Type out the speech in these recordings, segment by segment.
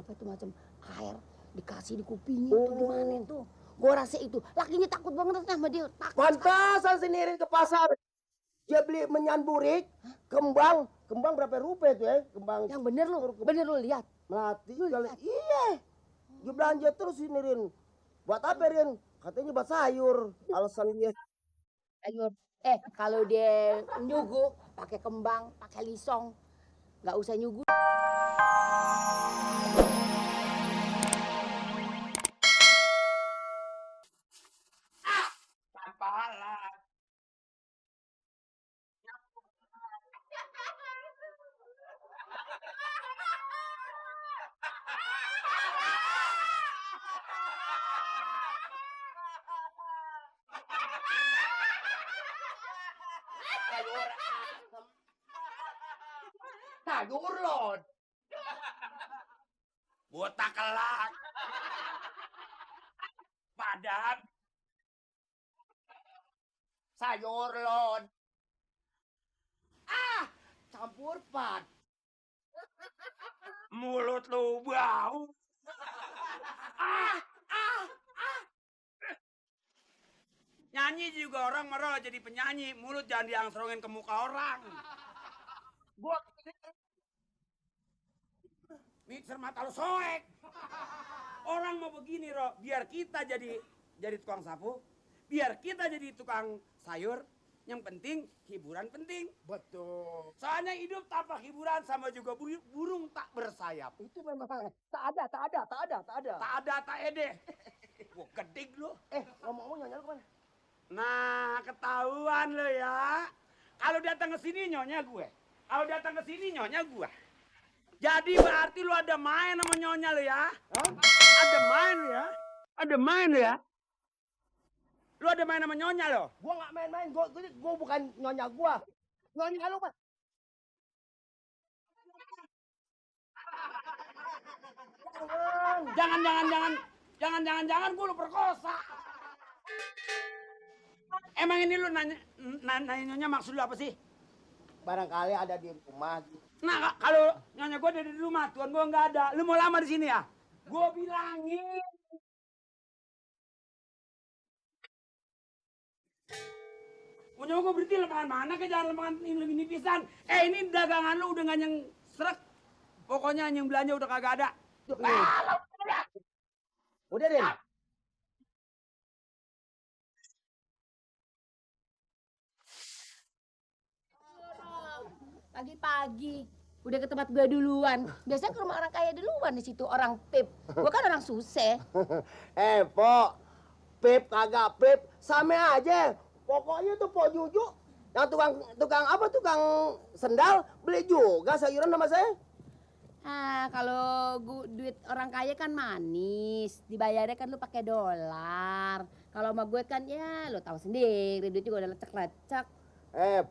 apa itu macam air dikasih di kupingnya tuh gimana itu? Gue rasa itu lakinya takut banget sama dia. Pantasan sendiri ke pasar. Dia beli menyan burik, kembang berapa rupiah tuh ya? Kembang Yang bener lu lihat. melati kali. Iya. Dia belanja terus ini Rin. Buat apa Rin? Katanya buat sayur. Alasan dia. Sayur. Kalau dia nyuguh pakai kembang, pakai lisong, nggak usah nyuguh. Sayur lon. Botak kelak. Padat. Sayur lon. Campur pat. Mulut lu bau. Nyanyi juga orang marah jadi penyanyi. Mulut jangan diangsrongin ke muka orang. Gua Mixer mata lu soek. Orang mau begini, Ro. Biar kita jadi tukang sapu. Biar kita jadi tukang sayur. Yang penting, hiburan penting. betul. Soalnya hidup tanpa hiburan sama juga burung tak bersayap. Itu memang tak ada. Tak ada, tak ede. Gua gedik lu. Ngomong-ngomong nyonya lu kemana? Nah, ketahuan lo ya. Kalau datang ke sini nyonya gue. Kalau datang ke sini nyonya gue. Jadi berarti lu ada main sama nyonya lo ya? Hah? Ada main lo ya? Ada main lo ya? Lu ada main sama nyonya lo? Gua nggak main-main. Gua bukan nyonya gua. Nyonya lu, Pak. Jangan gue lu perkosa. Emang ini lu nanya nyonya maksud lu apa sih? Barangkali ada di rumah. Nah, kalau nyonya gue ada di rumah, tuan gue nggak ada. Lu mau lama di sini ya? Gue bilangin. Punya gue berhenti lempangan mana ke jangan lempangan ini pisan. Ini dagangan lu udah nggak yang srek. Pokoknya yang belanja udah kagak ada. Udah deh. Pagi-pagi udah ke tempat gue duluan. Biasanya ke rumah orang kaya duluan di situ orang pip. Gue kan orang susah. Pok. Pip kagak pip. Sama aja. Pokoknya tuh Pok Juju. Yang tukang sendal beli juga sayuran sama saya. Kalau duit orang kaya kan manis. Dibayarnya kan lu pakai dolar. Kalau sama gue kan ya lu tahu sendiri. Duit juga udah lecek-lecek.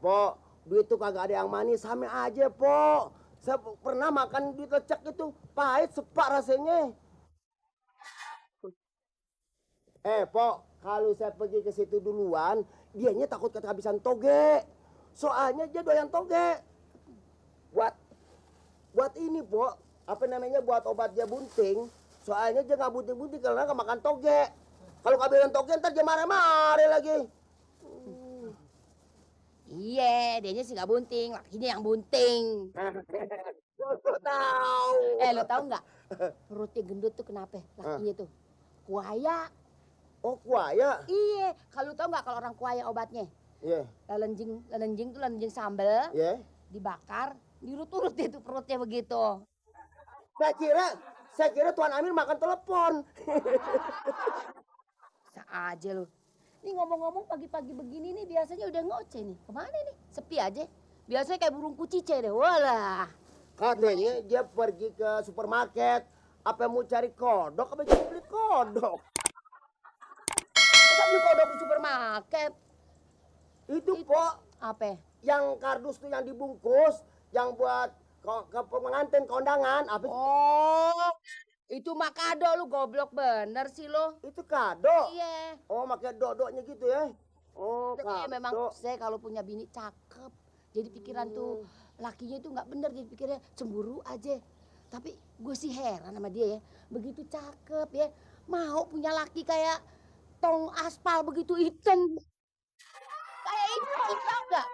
Pok. Duit tuh kagak ada yang manis. Sama aja, Pok. Saya pernah makan duit lecek itu. Pahit, sepak rasanya. Pok. Kalau saya pergi ke situ duluan, dianya takut kehabisan toge. Soalnya dia doyan toge. Buat ini, Pok. Apa namanya, buat obat dia bunting. Soalnya dia nggak bunting-bunting karena nggak makan toge. Kalau kehabisan toge, ntar dia marah-marah lagi. Iya, dianya sih nggak bunting, lakinya yang bunting. Gue tahu. Lo tahu nggak? Perutnya gendut tuh kenapa? Lakinya tuh kuaya. Oh, kuaya? Iya, kalau tahu nggak kalau orang kuaya obatnya? Iya. Lalenjing tuh lalenjing sambel. Iya. Dibakar, diurut-urut itu perutnya begitu. Saya kira Tuan Amir makan telepon. Bisa aja lu. Nih ngomong-ngomong pagi-pagi begini nih biasanya udah ngoceh nih. Kemana nih? Sepi aja. Biasanya kayak burung kucice deh. Walah. Katanya dia pergi ke supermarket. Apa mau cari kodok? Apa cuma beli kodok? Masa beli kodok di supermarket? Itu, Pok. Apa? Yang kardus tuh yang dibungkus. Yang buat ke pengantin kondangan. Apa? Oh, itu mah kado lu goblok bener sih lo. Itu kado? Iya. Oh, pakai dodoknya gitu ya? Oh, Iya, kado. memang saya kalau punya bini cakep. Jadi pikiran tuh lakinya itu nggak bener. Jadi pikirnya cemburu aja. Tapi gue sih heran sama dia ya. Begitu cakep ya. Mau punya laki kayak tong aspal begitu hitam. Kayak itu tau gak?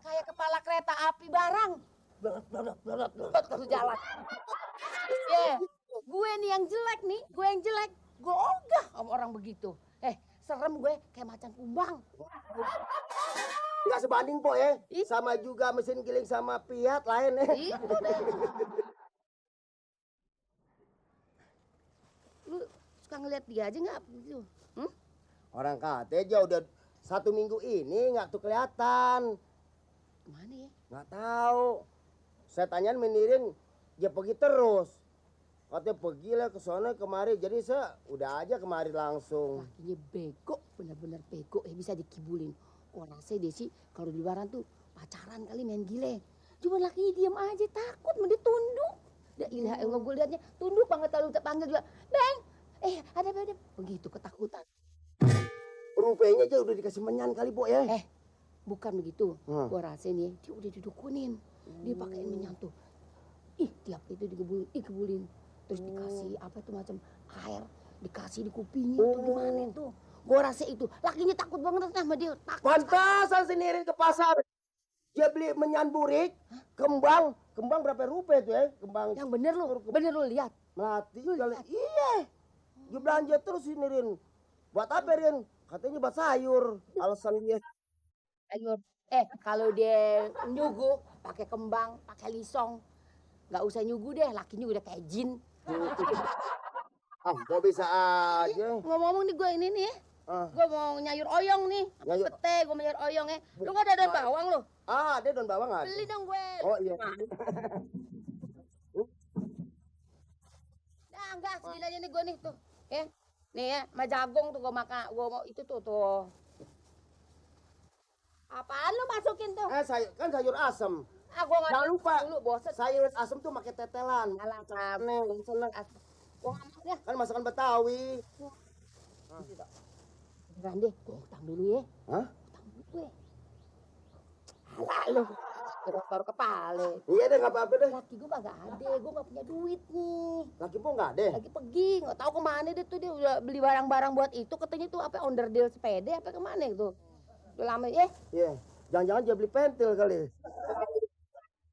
Kayak kepala kereta api barang. Blot kalau jalan. Gue nih yang jelek nih. Gue ogah sama orang begitu. Serem gue kayak macan kumbang. Nggak sebanding po ya. Sama juga mesin giling sama Fiat lain ya. Itu deh. Lu suka ngeliat dia aja nggak gitu? Orang kata aja udah 1 minggu ini nggak tuh kelihatan. Kemana ya? Nggak tahu. Saya tanyain menirin, dia pergi terus. Katanya pergi lah ke sana kemari. Jadi saya udah aja kemari langsung. Lakinya bego, bener-bener bego. Bisa dikibulin. Orang saya deh sih kalau di luaran tuh pacaran kali main gile. Cuma lakinya diem aja takut, mau ditunduk. Ya ilah Allah gue liatnya tunduk banget lalu panggil juga. Bang, ada. Begitu ketakutan. Rupanya aja udah dikasih menyan kali po ya. Bukan begitu. Gue rasain ya, dia udah didukunin. Dia pakein menyan tuh. Tiap itu dikebulin. Terus dikasih apa tuh macam air, dikasih di kupingnya tuh gimana tuh. Gue rasa itu lakinya takut banget sama dia. Pantasan sendiri ke pasar. Dia beli menyan burik, kembang berapa rupiah tuh ya? Kembang. Yang bener lu lihat. Melati kali. Iya. Dia belanja terus sendiri. Buat apa Rin? Katanya buat sayur. Alasan dia. Sayur. Kalau dia nyuguh pakai kembang, pakai lisong, nggak usah nyuguh deh. Lakinya udah kayak jin. Kok bisa aja. Ngomong-ngomong nih gue ini nih ya. Gue mau nyayur oyong nih. Pete gue mau nyayur oyong ya. Lu gak ada daun bawang lu? Ada daun bawang ada. Beli dong gue. Oh iya. Nah enggak segini aja nih gue nih tuh. Nih ya, sama jagung tuh gue makan. Gue mau itu tuh. Apaan lu masukin tuh? Sayur asem. Gue nggak jangan lupa. Dulu boset. Sayur asem tuh pakai tetelan. Alah, seneng. Gue nggak mau ya. Kan masakan Betawi. Beneran deh, gue utang dulu ya. Hah? Utang dulu gue. Alah lu, baru kepala. Iya deh, nggak apa-apa deh. Laki gue kagak ada, gue nggak punya duit nih. Laki po nggak ada? Lagi pergi, nggak tahu kemana dia tuh. Dia udah beli barang-barang buat itu. Katanya tuh apa onderdil sepeda apa kemana gitu. Udah lama ya. Iya, jangan-jangan dia beli pentil kali.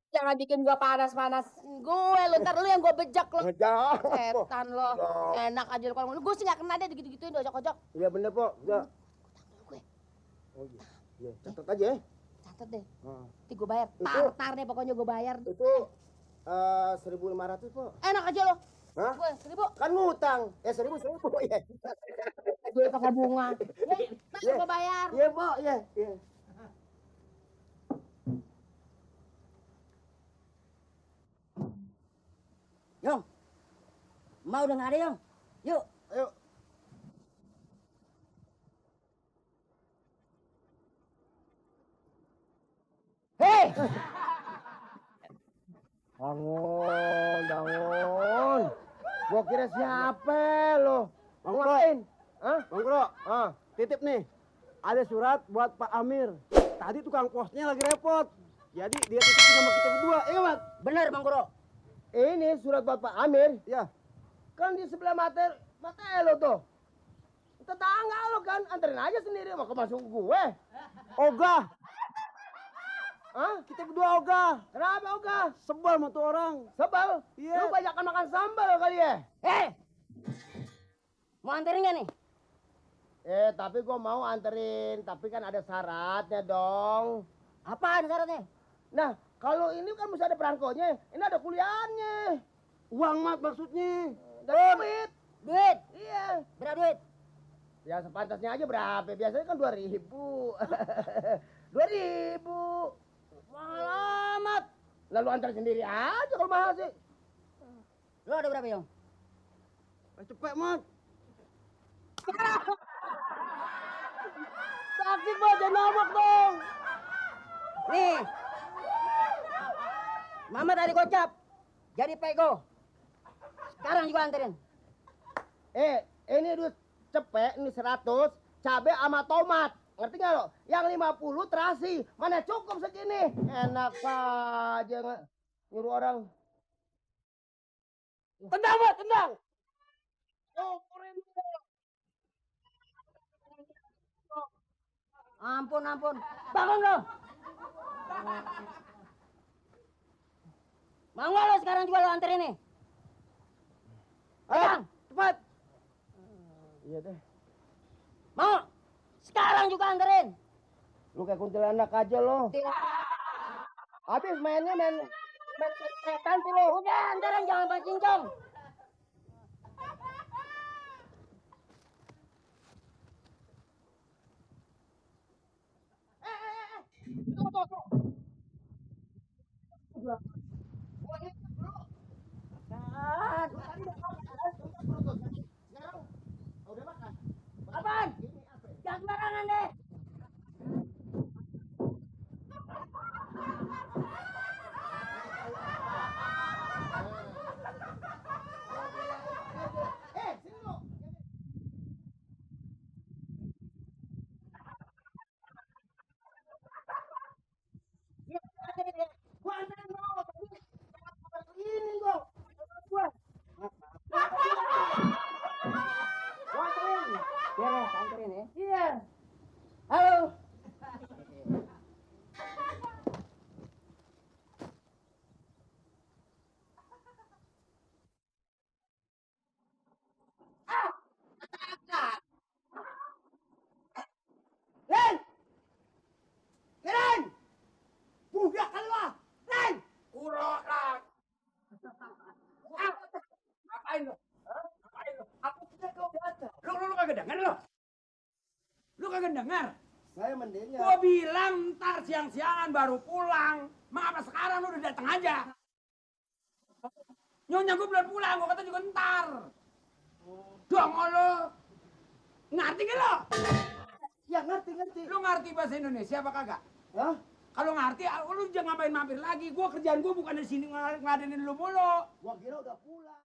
Jangan bikin gua panas-panas gue, lo ntar lu yang gua bejak lo. Setan lo. Enak aja lo kalau gue sih nggak kena deh gitu-gituin ojok-ojok. Iya bener po. Ya. Gue. Oh iya. Catat aja ya. Catat deh. Nanti gue bayar. Tar deh pokoknya gue bayar. Itu 1.500 po. Enak aja lo. Hah? Gue 1.000. Kan ngutang. 1.000 ya. Gue pakai bunga. Ya, gue bayar. Iya po, iya. Yong, mau udah nggak ada Yong? Yuk. Ayo. Hei! Bangun. Gua kira siapa lo? Mau ngapain? Hah? Bang Bro, titip nih. Ada surat buat Pak Amir. Tadi tukang posnya lagi repot. Jadi dia titipin sama kita berdua, iya Mat? Bener Bang Bro. Ini surat buat Pak Amir. Ya. Kan di sebelah mata lo tuh. Tetangga lo kan, anterin aja sendiri, mau masuk gue. Ogah. Hah? Kita berdua ogah. Kenapa Oga? Sebel sama tuh orang. Sebel? Iya. Lu banyakan makan sambal kali ya? Mau anterin nggak nih? Tapi gue mau anterin, tapi kan ada syaratnya dong. Apaan syaratnya? Nah, kalau ini kan mesti ada perangkonya, ini ada kuliahnya. Uang Mat maksudnya. Dan duit. Duit? Iya. Berapa duit? Ya sepantasnya aja berapa? Biasanya kan 2.000. 2.000. Mahal amat. Lalu antar sendiri aja kalau mahal sih. Lo ada berapa Yong? Cepet Mat. Sakit banget, jangan nabok dong. Nih. Mama tadi gocap. Jadi pego. Sekarang juga anterin. Ini duit cepet, ini 100, cabe sama tomat. Ngerti gak lo? Yang 50 terasi. Mana cukup segini? Enak aja nyuruh orang. Tendang, Mat, tendang. Oh, keren. Ampun, ampun. Bangun lo. Mau nggak lo sekarang juga lo anterin nih? Ayo, cepat. Iya deh. Mau? Sekarang juga anterin. Lu kayak kuntilanak aja lo. Habis mainnya main setan tuh lo. Udah anterin, jangan pancing-cong. Apaan? Jangan sembarangan deh. Beres, anterin ya. Iya. Halo. Len! Len! Budak kan lo! Len! Urok lah. Ngapain lo? Ngapain lo? Aku tidak kau datang. Lu kagak denger lo? Lu kagak denger? Saya mendengar. Gua bilang ntar siang-siangan baru pulang. Mengapa sekarang lu udah datang aja? Nyonya gua belum pulang, gua kata juga ntar. Dong lo. Ngerti gak lo? Ya ngerti, ngerti. Lu ngerti bahasa Indonesia apa kagak? Hah? Kalau ngerti, lu jangan mampir lagi. Gua kerjaan gua bukan di sini ngeladenin lu mulu. Gua kira udah pulang.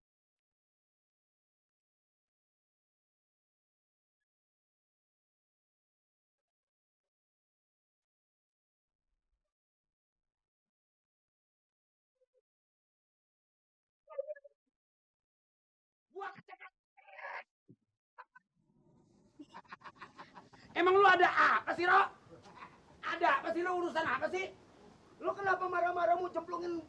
Gua kecekat. Emang lu ada apa sih, Ro? Ada apa sih lu, urusan apa sih? Lu kenapa marah-marah mau cemplungin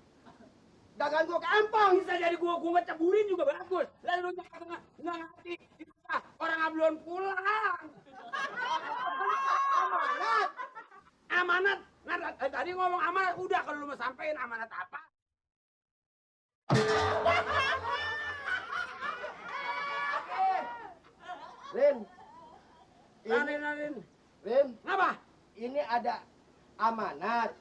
dagangan gua ke empang? Bisa jadi gua ngeceburin juga bagus. Lalu lu nggak ngerti. Orang belum pulang. Amanat. Amanat. Tadi ngomong amanat. Udah kalau lu mau sampein amanat apa? Rin. Narin. Rin, Ngapa? ini ada amanat.